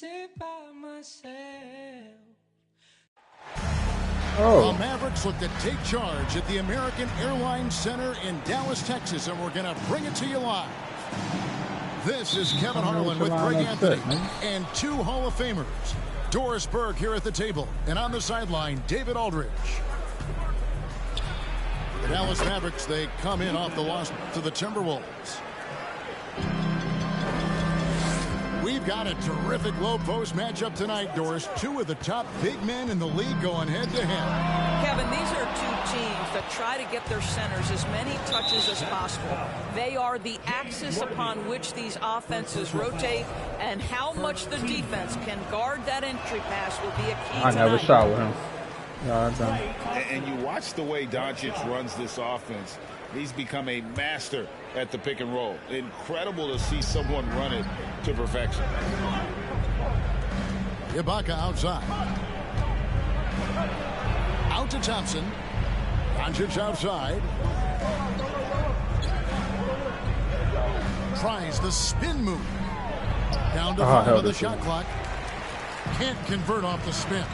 sit by myself. The Mavericks look to take charge at the American Airlines Center in Dallas, Texas, and we're going to bring it to you live. This is Kevin Harlan with Greg Anthony and two Hall of Famers. Doris Burke here at the table, and on the sideline, David Aldridge. The Dallas Mavericks, they come in off the loss to the Timberwolves. We've got a terrific low post matchup tonight, Doris. Two of the top big men in the league going head-to-head. Kevin, these are two teams that try to get their centers as many touches as possible. They are the axis upon which these offenses rotate, and how much the defense can guard that entry pass will be a key tonight. I never shot with him. And you watch the way Doncic runs this offense. He's become a master at the pick and roll. Incredible to see someone run it to perfection. Ibaka outside. Out to Thompson. Doncic outside. Tries the spin move. Down to 5 on the shot clock. Can't convert off the spin.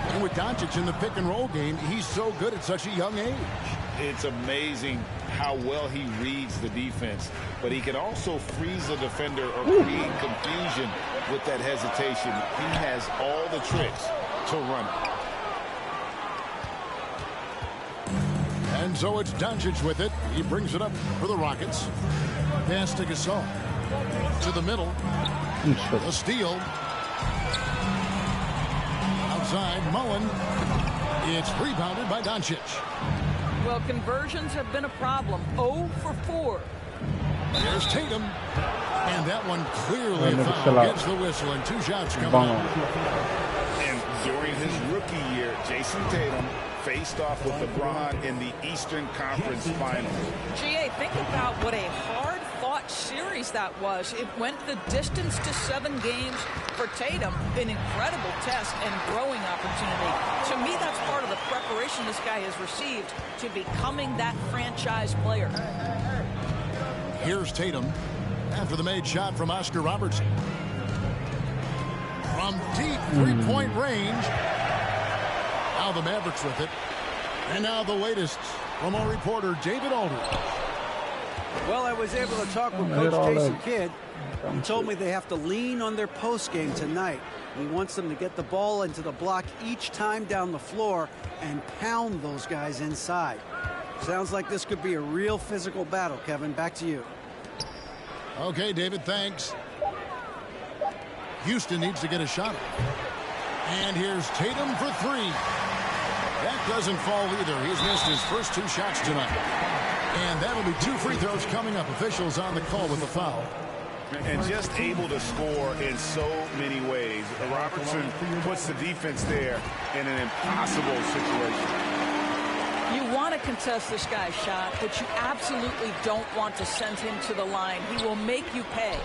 And with Doncic in the pick and roll game, he's so good at such a young age. It's amazing how well he reads the defense, but he can also freeze the defender or create confusion with that hesitation. He has all the tricks to run it. And so it's Doncic with it. He brings it up for the Rockets. Pass to Gasol. To the middle. A steal. Outside, Mullen. It's rebounded by Doncic. Well, conversions have been a problem. 0 for 4. There's Tatum. And that one clearly a foul. Gets the whistle, and 2 shots come out. And during his rookie year, Jason Tatum faced off with LeBron in the Eastern Conference Finals. GA, think about what a hard-fought series that was. It went the distance to 7 games for Tatum. An incredible test and growing opportunity. To me, that's part of the preparation this guy has received to becoming that franchise player. Here's Tatum after the made shot from Oscar Robertson. From deep three-point range. Now the Mavericks with it. And now the latest from our reporter, David Aldridge. Well, I was able to talk with Coach Jason Kidd. He told me they have to lean on their post game tonight. He wants them to get the ball into the block each time down the floor and pound those guys inside. Sounds like this could be a real physical battle, Kevin. Back to you. Okay, David, thanks. Houston needs to get a shot. And here's Tatum for 3. That doesn't fall either. He's missed his first 2 shots tonight. And that'll be 2 free throws coming up. Officials on the call with the foul. And just able to score in so many ways. Robertson puts the defense there in an impossible situation. You want to contest this guy's shot, but you absolutely don't want to send him to the line. He will make you pay.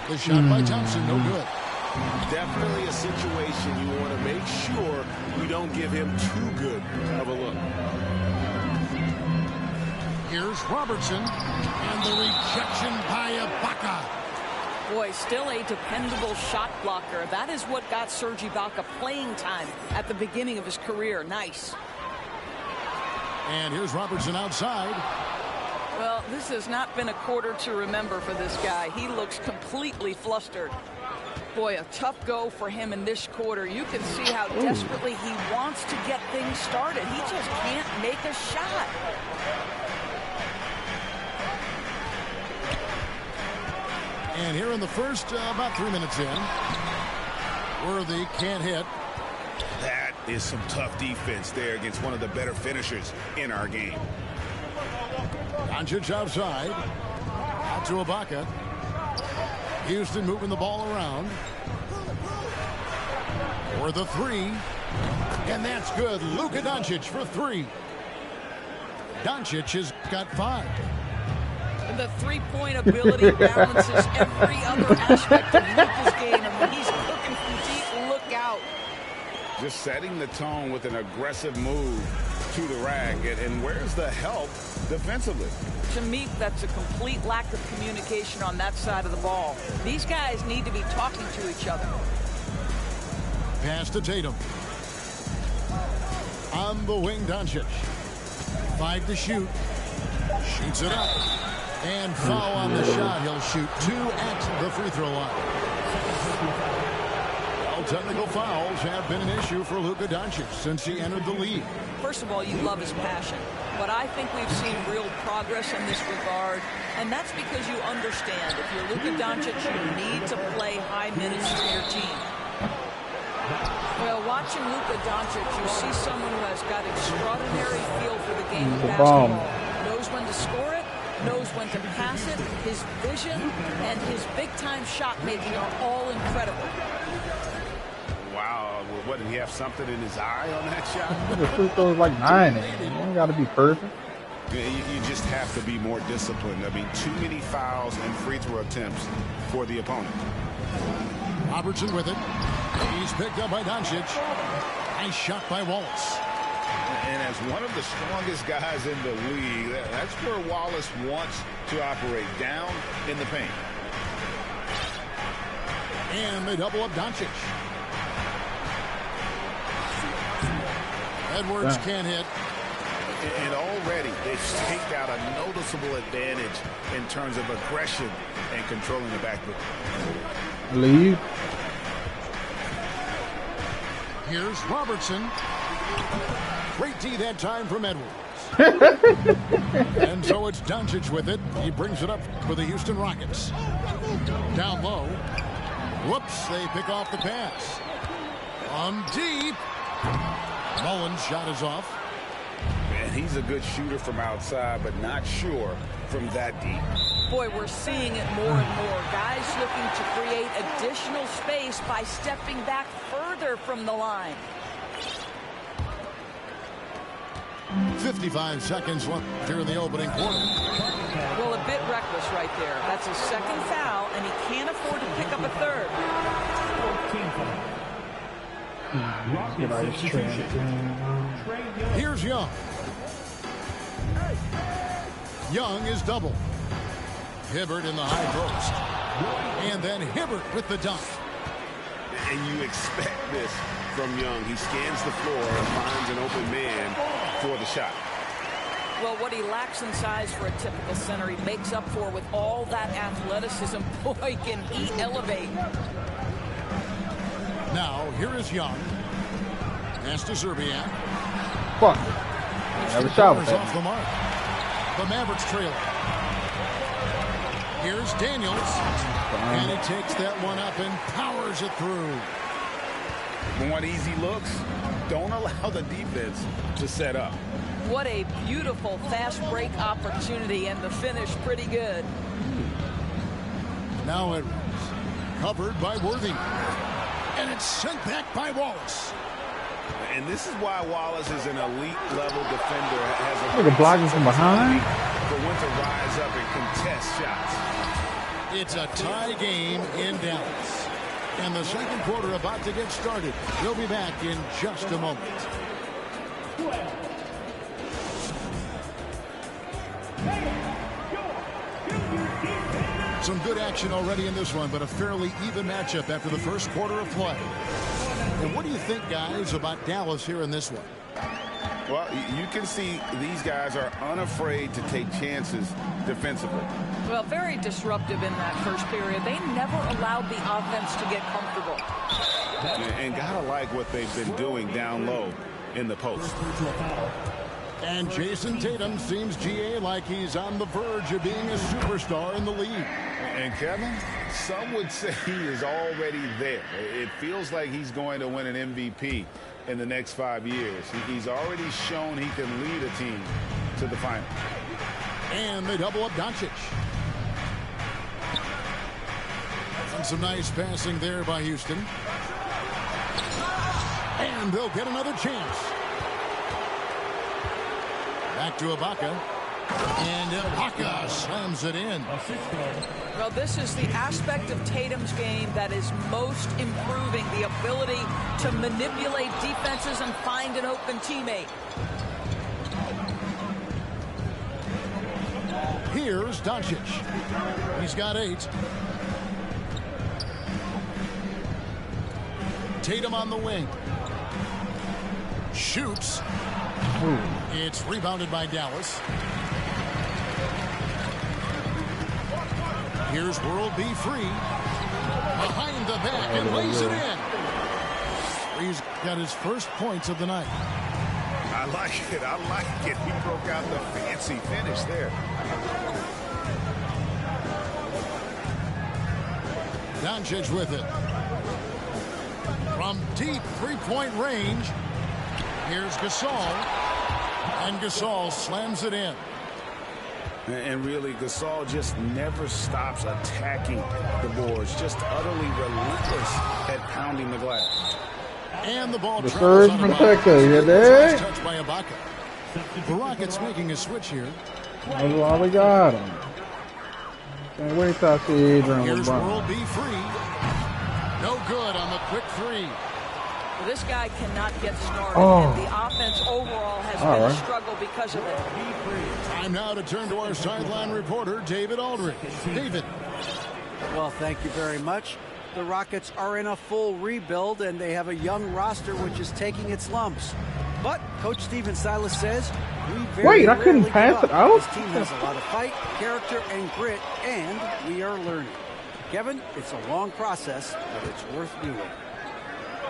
The shot by Thompson, no good. Definitely a situation you want to make sure you don't give him too good of a look. Here's Robertson, and the rejection by Ibaka. Boy, still a dependable shot blocker. That is what got Serge Ibaka playing time at the beginning of his career. Nice. And here's Robertson outside. Well, this has not been a quarter to remember for this guy. He looks completely flustered. Boy, a tough go for him in this quarter. You can see how desperately he wants to get things started. He just can't make a shot. And here in the first, about 3 minutes in, Worthy can't hit. That is some tough defense there against one of the better finishers in our game. Doncic outside. Out to Ibaka. Houston moving the ball around. For the 3. And that's good. Luka Doncic for 3. Doncic has got 5. And the three-point ability balances every other aspect of Luka's game. And when he's looking from deep, look out. Just setting the tone with an aggressive move to the rack. And where's the help defensively? To me, that's a complete lack of communication on that side of the ball. These guys need to be talking to each other. Pass to Tatum. On the wing, Doncic. 5 to shoot. Shoots it up. And foul on the shot. He'll shoot 2 at the free throw line. Well, technical fouls have been an issue for Luka Doncic since he entered the league. First of all, you love his passion. But I think we've seen real progress in this regard. And that's because you understand if you're Luka Doncic, you need to play high minutes for your team. Well, watching Luka Doncic, you see someone who has got extraordinary feel for the game of basketball. Knows when to score it, knows when to pass it. His vision and his big-time shot making are all incredible. Wow, what, did he have something in his eye on that shot? The free throw is like 9. You don't got to be perfect. You just have to be more disciplined. I mean, too many fouls and free throw attempts for the opponent. Robertson with it. He's picked up by Doncic. Nice shot by Wallace. And as one of the strongest guys in the league, that's where Wallace wants to operate, down in the paint. And they double up Doncic. Edwards can't hit. And already they've staked out a noticeable advantage in terms of aggression and controlling the backboard. Leave. Here's Robertson. Great D that time from Edwards. And so it's Doncic with it. He brings it up for the Houston Rockets. Down low. Whoops, they pick off the pass. On deep. Mullins' shot is off. And he's a good shooter from outside, but not sure from that deep. Boy, we're seeing it more and more. Guys looking to create additional space by stepping back further from the line. 55 seconds left here in the opening quarter. Well, a bit reckless right there. That's his second foul, and he can't afford to pick up a third. Here's Young. Young is double. Hibbert in the high post. And then Hibbert with the dunk. And you expect this from Young. He scans the floor and finds an open man for the shot. Well, what he lacks in size for a typical center, he makes up for with all that athleticism. Boy, can he elevate. Now, here is Young. Pass to Zerbiak. Fuck. Never shot with Off the that. mark. The Mavericks trailer. Here's Daniels. And he takes that one up and powers it through. Want easy looks? Don't allow the defense to set up. What a beautiful fast break opportunity, and the finish pretty good. Now Edwards. Covered by Worthy. And it's sent back by Wallace. And this is why Wallace is an elite level defender. Has a Look at blocking from behind. for when to rise up and contest shots. It's a tie game in Dallas. And the second quarter about to get started. We'll be back in just a moment. Some good action already in this one, but a fairly even matchup after the first quarter of play. And what do you think, guys, about Dallas here in this one? Well, you can see these guys are unafraid to take chances defensively. Well, very disruptive in that first period. They never allowed the offense to get comfortable. And gotta like what they've been doing down low in the post. And Jason Tatum seems, GA, like he's on the verge of being a superstar in the league. And Kevin, some would say he is already there. It feels like he's going to win an MVP in the next 5 years. He's already shown he can lead a team to the final. And they double up Doncic. And some nice passing there by Houston. And they'll get another chance. Back to Ibaka. And Ibaka slams it in. Well, this is the aspect of Tatum's game that is most improving, the ability to manipulate defenses and find an open teammate. Here's Doncic. He's got 8. Tatum on the wing. Shoots. Ooh. It's rebounded by Dallas. Here's World B. Free. Behind the back and lays it in. He's got his first points of the night. I like it. I like it. He broke out the fancy finish there. Doncic with it. From deep three-point range, here's Gasol. And Gasol slams it in. And really, Gasol just never stops attacking the boards. Just utterly relentless at pounding the glass. And the ball The travels surge out of protector, bounds. you dig? Touched by Ibaka. The Rockets making a switch here. That's why we got him. Can't wait till I see Adrian Here's LeBron. World B. Free. No good on the quick 3. Well, this guy cannot get started, Oh. and the offense overall has All been a right. struggle because of it. Time now to turn to our sideline reporter, David Aldridge. David. Well, thank you very much. The Rockets are in a full rebuild, and they have a young roster which is taking its lumps. But Coach Stephen Silas says, we very Wait, I couldn't rarely pass give it up. out? This team has a lot of fight, character, and grit, and we are learning. Kevin, it's a long process, but it's worth doing.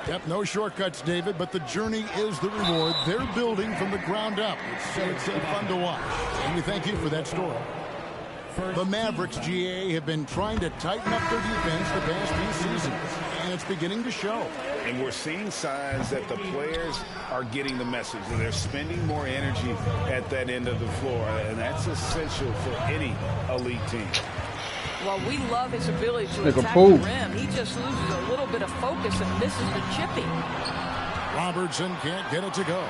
Yep, no shortcuts, David, but the journey is the reward. They're building from the ground up. It's fun to watch, and we thank you for that story. The Mavericks, GA, have been trying to tighten up their defense the past few seasons, and it's beginning to show. And we're seeing signs that the players are getting the message, and they're spending more energy at that end of the floor, and that's essential for any elite team. Well, we love his ability to Like a attack pool. the rim. He just loses a little bit of focus and misses the chippy. Robertson can't get it to go.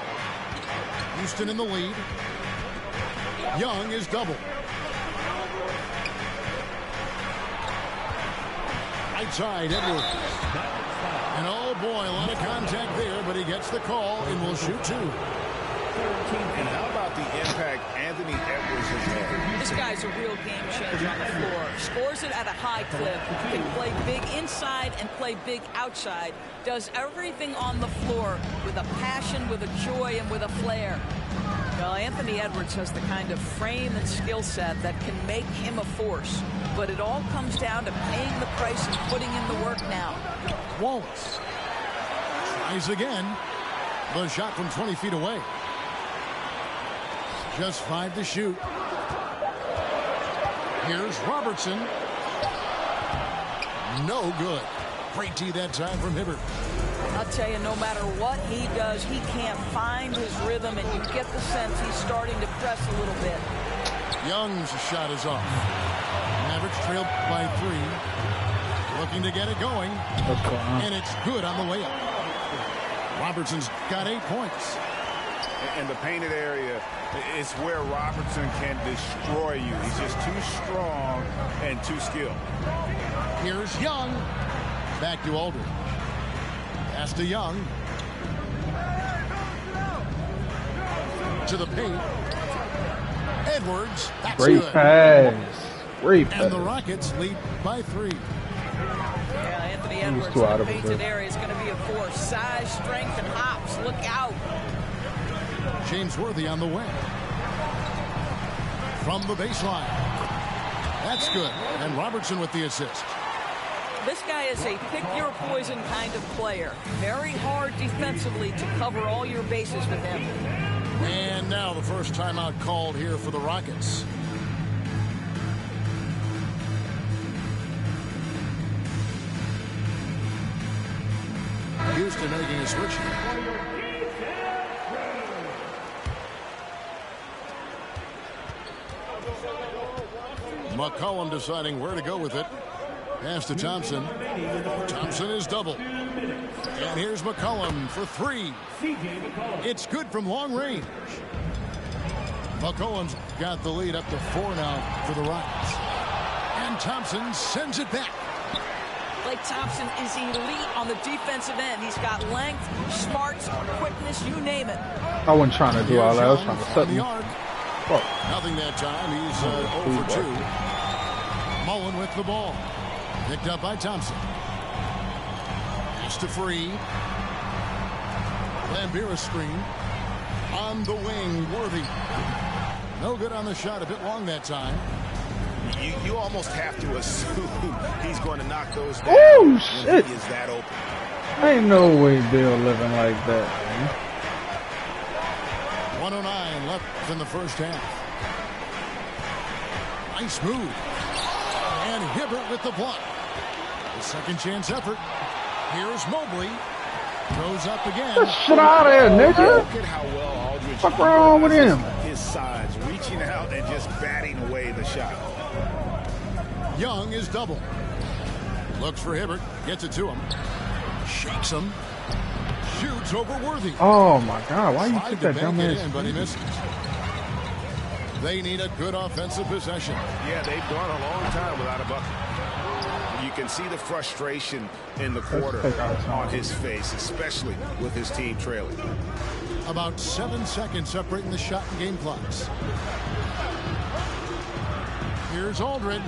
Houston in the lead. Young is double. Right side, Edwards. And oh boy, a lot of contact there, but he gets the call and will shoot 2. And how about the impact Anthony Edwards has had? This guy's a real game changer on the floor. Scores it at a high clip. Can play big inside and play big outside. Does everything on the floor with a passion, with a joy, and with a flair. Well, Anthony Edwards has the kind of frame and skill set that can make him a force. But it all comes down to paying the price and putting in the work now. Wallace tries again. The shot from 20 feet away. Just 5 to shoot. Here's Robertson. No good. Great tee that time from Hibbert. I'll tell you, no matter what he does, he can't find his rhythm, and you get the sense he's starting to press a little bit. Young's shot is off. Mavericks trailed by 3. Looking to get it going. And it's good on the way up. Robertson's got 8 points. And the painted area is where Robertson can destroy you. He's just too strong and too skilled. Here's Young. Back to Aldridge. Pass to Young. To the paint. Edwards. That's Great good. pass. Great pass. And the Rockets lead by 3. Yeah, Anthony Edwards too in out the of it, painted too. area is going to be a force. Size, strength, and hops. Look out. James Worthy on the wing. From the baseline. That's good. And Robertson with the assist. This guy is a pick-your-poison kind of player. Very hard defensively to cover all your bases with him. And now the first timeout called here for the Rockets. Houston making a switch. McCollum deciding where to go with it. Pass to Thompson. Thompson is double. And here's McCollum for 3. It's good from long range. McCollum's got the lead up to 4 now for the Rockets. And Thompson sends it back. Blake Thompson is elite on the defensive end. He's got length, smarts, quickness, you name it. I wasn't trying to do all that. I was trying to set the me. arc. Nothing that time. He's 0 for 2. Mullen with the ball. Picked up by Thompson. Pass to Free. Lambira screen. On the wing, Worthy. No good on the shot. A bit long that time. You almost have to assume he's going to knock those down. Oh, shit. He is that open. Ain't no way Bill living like that, man. 109 left in the first half. Nice move. And Hibbert with the block. The second chance effort. Here's Mobley. Goes up again. Get shit out of here, nigga. Look at how well Aldridge What's wrong with him? His sides, reaching out and just batting away the shot. Young is double. Looks for Hibbert. Gets it to him. Shakes him. Shoots over Worthy. Oh my God! Why you took Tried to that dumb bank it ass? in, but he misses. They need a good offensive possession. Yeah, they've gone a long time without a bucket. You can see the frustration in the quarter on his face, especially with his team trailing. About 7 seconds separating the shot and game clocks. Here's Aldridge.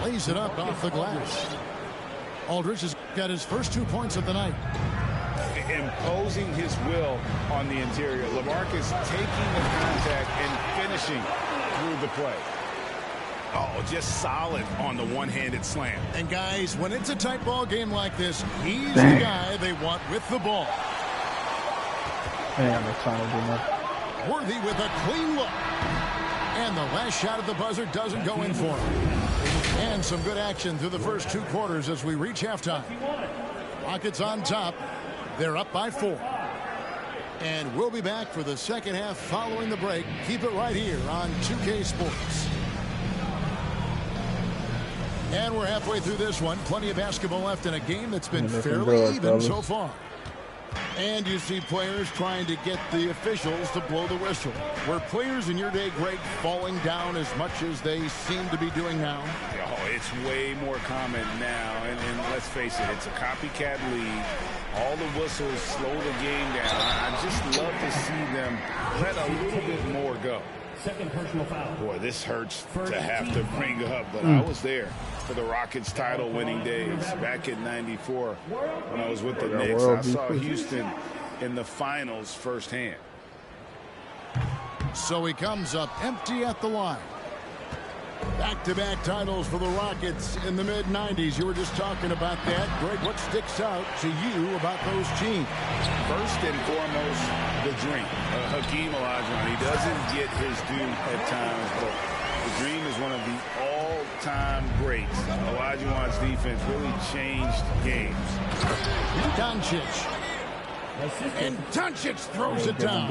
Lays it up off the glass. Aldridge has got his first 2 points of the night. Imposing his will on the interior. LaMarcus taking the contact and finishing through the play. Oh, just solid on the one-handed slam. And guys, when it's a tight ball game like this, he's the guy they want with the ball. Damn, they're trying to do nothing. Worthy with a clean look. And the last shot at the buzzer doesn't go in for him. And some good action through the first 2 quarters as we reach halftime. Rockets on top. They're up by 4. And we'll be back for the second half following the break. Keep it right here on 2K Sports. And we're halfway through this one. Plenty of basketball left in a game that's been fairly even so far. And you see players trying to get the officials to blow the whistle. Were players in your day, Greg, falling down as much as they seem to be doing now? Oh, it's way more common now. And let's face it, it's a copycat league. All the whistles slow the game down. I just love to see them let a little bit more go. Second personal foul. Boy, this hurts to have to bring up, but I was there for the Rockets title winning days back in '94 when I was with the Knicks. I saw Houston in the finals firsthand. So he comes up empty at the line. Back-to-back titles for the Rockets in the mid-90s. You were just talking about that. Greg, what sticks out to you about those teams? First and foremost, the dream. Hakeem Olajuwon, he doesn't get his due at times, but the dream is one of the all-time greats. Olajuwon's defense really changed games. Doncic. And Doncic throws it down.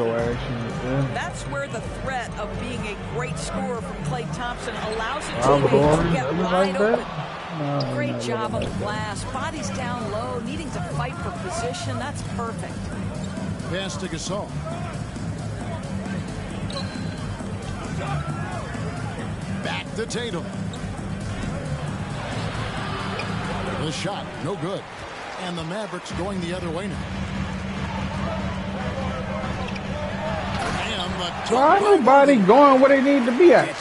That's where the threat of being a great scorer from Klay Thompson allows a teammate to get wide open. Great job on the glass. Body's down low, needing to fight for position. That's perfect. Pass to Gasol. Back to Tatum. The shot, no good. And the Mavericks going the other way now. Why nobody going where they need to be at?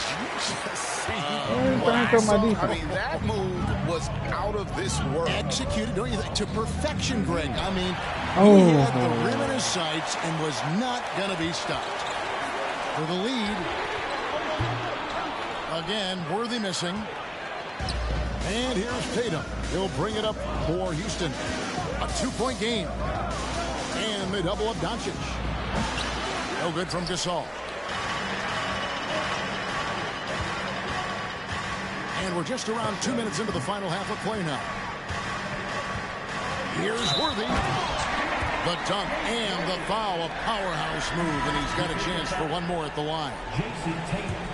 I mean, that move was out of this world. Executed, don't you think, to perfection, Greg. I mean, he had the rim in his sights and was not going to be stopped. For the lead. Again, Worthy missing. And here's Tatum. He'll bring it up for Houston. A 2-point game. And they double up Doncic. No good from Gasol. And we're just around 2 minutes into the final half of play now. Here's Worthy. The dunk and the foul, a powerhouse move, and he's got a chance for one more at the line.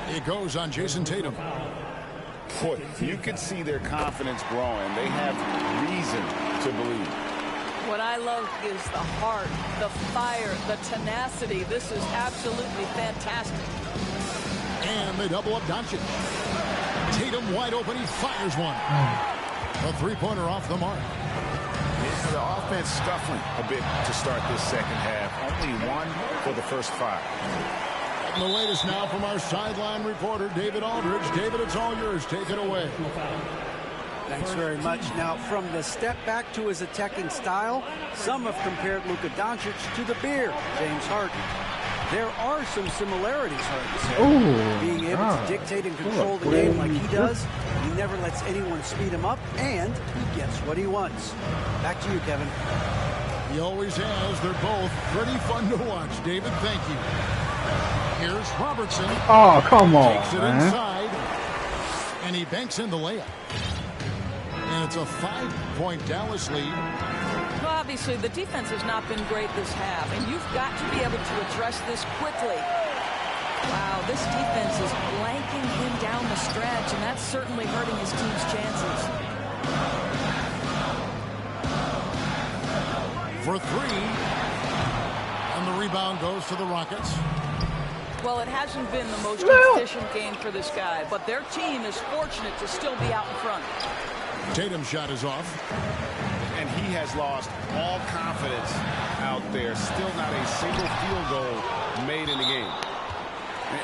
It goes on Jason Tatum. Boy, you can see their confidence growing. They have reason to believe. What I love is the heart, the fire, the tenacity. This is absolutely fantastic. And they double up Doncic. Tatum wide open. He fires one. A three-pointer off the mark. The offense scuffling a bit to start this second half. Only one for the first 5. The latest now from our sideline reporter, David Aldridge. David, it's all yours. Take it away. Thanks very much. Now, from the step back to his attacking style, some have compared Luka Doncic to the bear, James Harden. There are some similarities, Harden said. Being able to dictate and control the game like he does, he never lets anyone speed him up, and he gets what he wants. Back to you, Kevin. He always has. They're both pretty fun to watch. David, thank you. Here's Robertson. Oh, come on, Takes it man. inside, and he banks in the layup. And it's a 5-point Dallas lead. Well, obviously, the defense has not been great this half, and you've got to be able to address this quickly. Wow, this defense is blanking him down the stretch, and that's certainly hurting his team's chances. For three, and the rebound goes to the Rockets. Well, it hasn't been the most efficient game for this guy, but their team is fortunate to still be out in front. Tatum's shot is off. And he has lost all confidence out there. Still not a single field goal made in the game.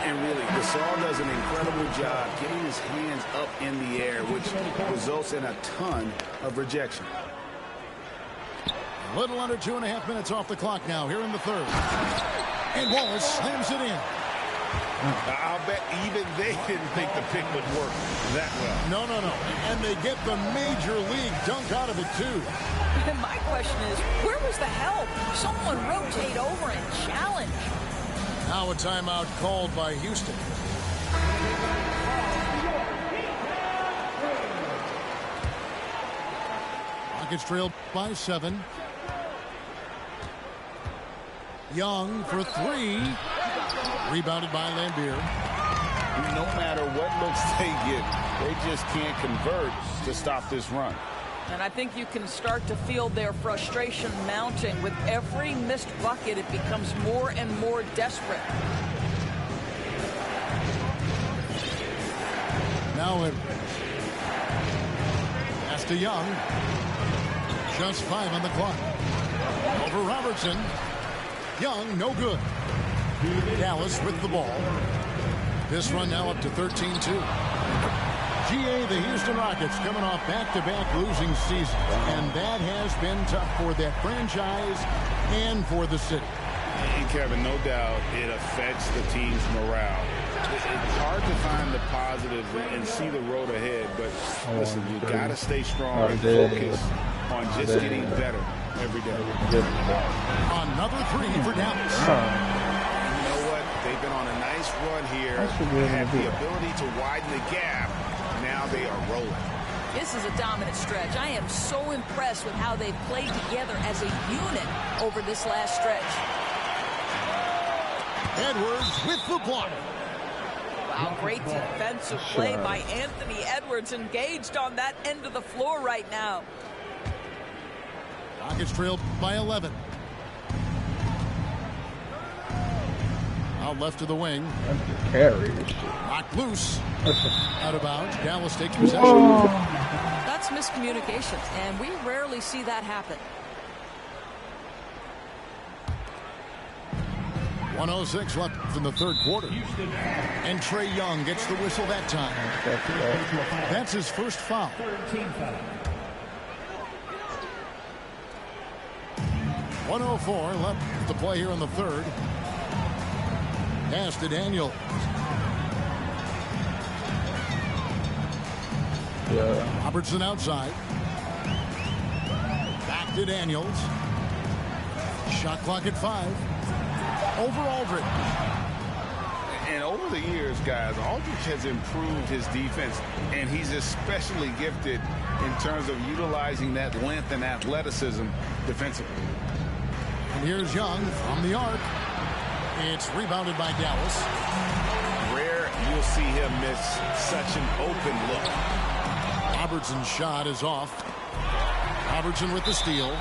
And really, Gasol does an incredible job getting his hands up in the air, which results in a ton of rejection. A little under 2.5 minutes off the clock now here in the third. And Wallace slams it in. I'll bet even they didn't think the pick would work that well. No. And they get the major league dunk out of it, too. And my question is, where was the help? Someone rotate over and challenge. Now a timeout called by Houston. Rockets trailed by 7. Young for 3. Rebounded by Lambeer. No matter what looks they get, they just can't convert to stop this run. And I think you can start to feel their frustration mounting. With every missed bucket, it becomes more and more desperate. Now it pass to Young. Just 5 on the clock. Over Robertson. Young, no good. Dallas with the ball. This run now up to 13-2. GA, the Houston Rockets, coming off back-to-back losing seasons. And that has been tough for that franchise and for the city. And Kevin, no doubt it affects the team's morale. It's hard to find the positives and see the road ahead, but listen, you got to stay strong and focus on just getting better every day. Another 3 for Dallas. You know what? They've been on a nice run here. They have the ability to widen the gap. Now they are rolling. This is a dominant stretch. I am so impressed with how they've played together as a unit over this last stretch. Edwards with the block. Wow, great defensive play by Anthony Edwards, engaged on that end of the floor right now. Rockets trailed by 11. Out left to the wing. Carry. Knocked loose. Out of bounds. Dallas takes possession. That's miscommunication, and we rarely see that happen. 1:06 left in the third quarter. And Trae Young gets the whistle that time. That's his first foul. 1:04 left to play here in the third. Pass to Daniel. Robertson outside. Back to Daniels. Shot clock at 5. Over Aldridge. And over the years, guys, Aldridge has improved his defense, and he's especially gifted in terms of utilizing that length and athleticism defensively. And here's Young from the arc. It's rebounded by Dallas. Rare you'll see him miss such an open look. Robertson's shot is off. Robertson with the steal.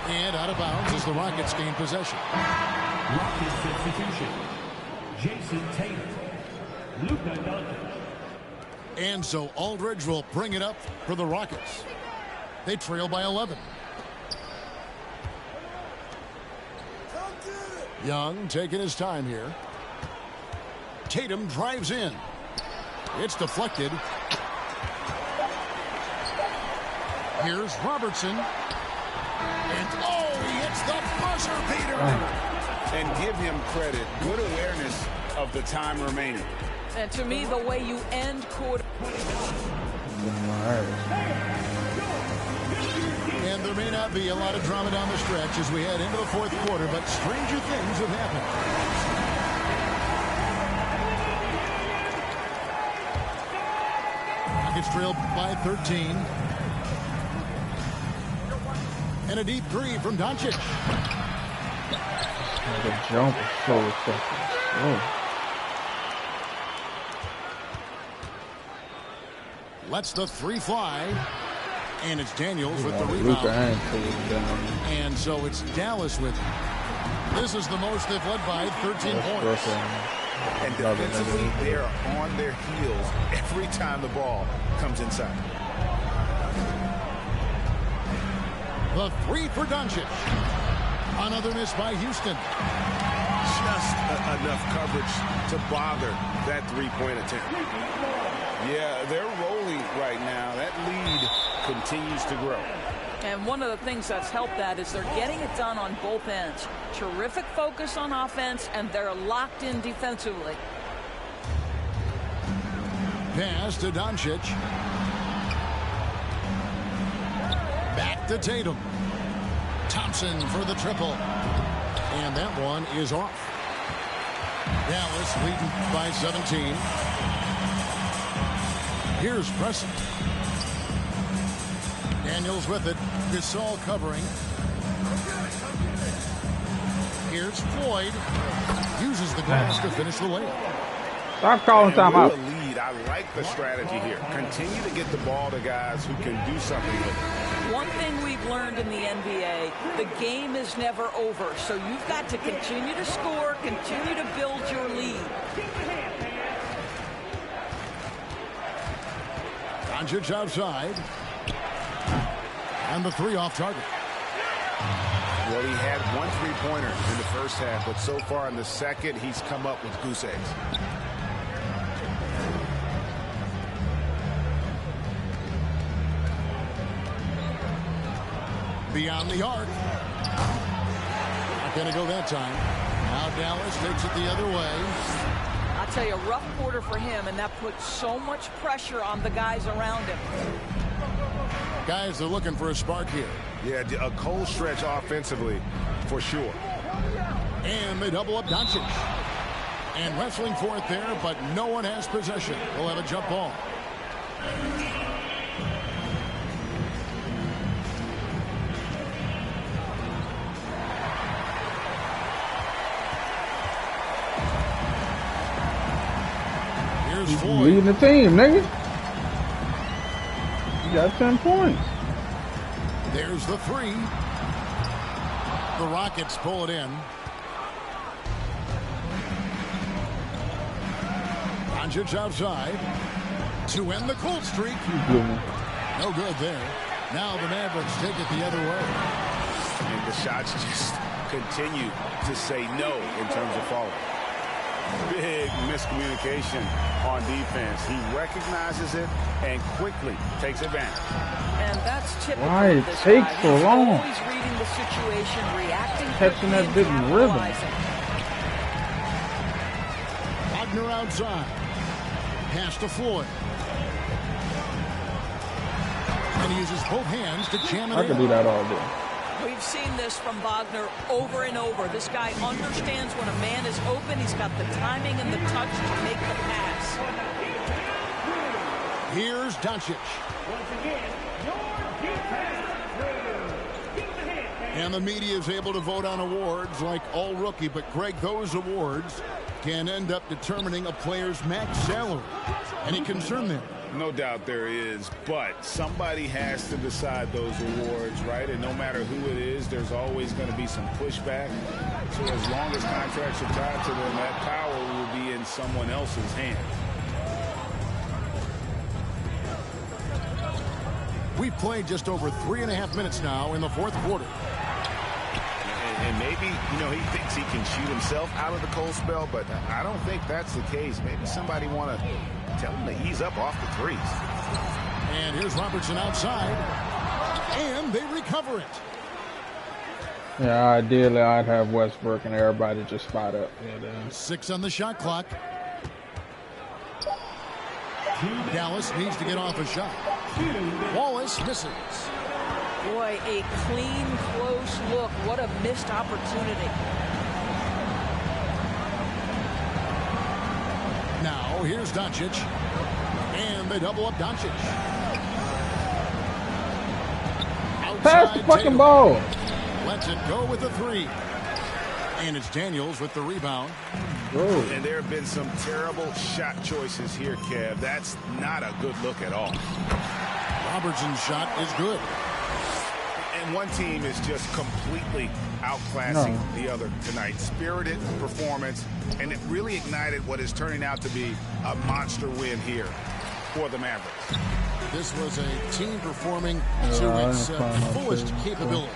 And out of bounds as the Rockets gain possession. Rockets substitution. Jason Tatum. Luka Doncic. And so Aldridge will bring it up for the Rockets. They trail by 11. Young taking his time here. Tatum drives in. It's deflected. Here's Robertson. And oh, he hits the buzzer beater. And give him credit. Good awareness of the time remaining. And to me, the way you end quarter. And there may not be a lot of drama down the stretch as we head into the fourth quarter, but stranger things have happened. Rockets trail by 13. And a deep three from Doncic. The jump is so effective. Oh. Lets the three fly. And it's Daniels with the rebound. And so it's Dallas with it. This is the most they've led by 13 points. And defensively, they are on their heels every time the ball comes inside. The three for Doncic. Another miss by Houston. Just enough coverage to bother that three-point attempt. Yeah, they're rolling right now. That lead continues to grow. And one of the things that's helped that is they're getting it done on both ends. Terrific focus on offense, and they're locked in defensively. Pass to Doncic. Back to Tatum. Thompson for the triple. And that one is off. Dallas leading by 17. Here's Preston. Daniels with it. Gasol covering. Here's Floyd. Uses the glass to finish the layup. Stop calling timeout. I like the strategy here. Continue to get the ball to guys who can do something with it. One thing we've learned in the NBA, the game is never over. So you've got to continue to score, continue to build your lead. Doncic outside. And the three off target. Well, he had one three-pointer in the first half, but so far in the second, he's come up with goose eggs. Beyond the arc. Not going to go that time. Now Dallas takes it the other way. I'll tell you, a rough quarter for him, and that puts so much pressure on the guys around him. Guys, they're looking for a spark here. Yeah, a cold stretch offensively, for sure. And they double up Doncic. And wrestling for it there, but no one has possession. We'll have a jump ball. Here's Floyd. Leading the team, nigga. You got 10 points. There's the three. The Rockets pull it in. Doncic outside to end the cold streak. No good there. Now the Mavericks take it the other way. And the shots just continue to say no in terms of falling. Big miscommunication on defense. He recognizes it and quickly takes advantage. And that's typical. Why it of this takes guy. so He's long? always reading the situation, reacting Catching that quickly, big and rhythm. capitalizing. Wagner outside. Pass to Floyd. And he uses both hands to jam it I in. could do that all day. We've seen this from Wagner over and over. This guy understands when a man is open. He's got the timing and the touch to make the pass. Here's Doncic. And the media is able to vote on awards like all rookie. But, Greg, those awards can end up determining a player's max salary. Any concern there? No doubt there is, but somebody has to decide those awards, right? And no matter who it is, there's always going to be some pushback. So as long as contracts are tied to them, that power will be in someone else's hands. We've played just over 3.5 minutes now in the fourth quarter. And maybe, you know, he thinks he can shoot himself out of the cold spell, but I don't think that's the case. Maybe somebody want to tell him to ease up off the threes. And here's Robertson outside. And they recover it. Yeah, ideally I'd have Westbrook and everybody just spot up. 6 on the shot clock. Dallas needs to get off a shot. Wallace misses. Boy, a clean, close look. What a missed opportunity. Now, here's Doncic. And they double up Doncic. Pass the fucking ball. Lets it go with the 3. And it's Daniels with the rebound. Whoa. And there have been some terrible shot choices here, Kev. That's not a good look at all. Robertson's shot is good. And one team is just completely outclassing the other tonight. Spirited performance, and it really ignited what is turning out to be a monster win here for the Mavericks. This was a team performing to its fullest capability.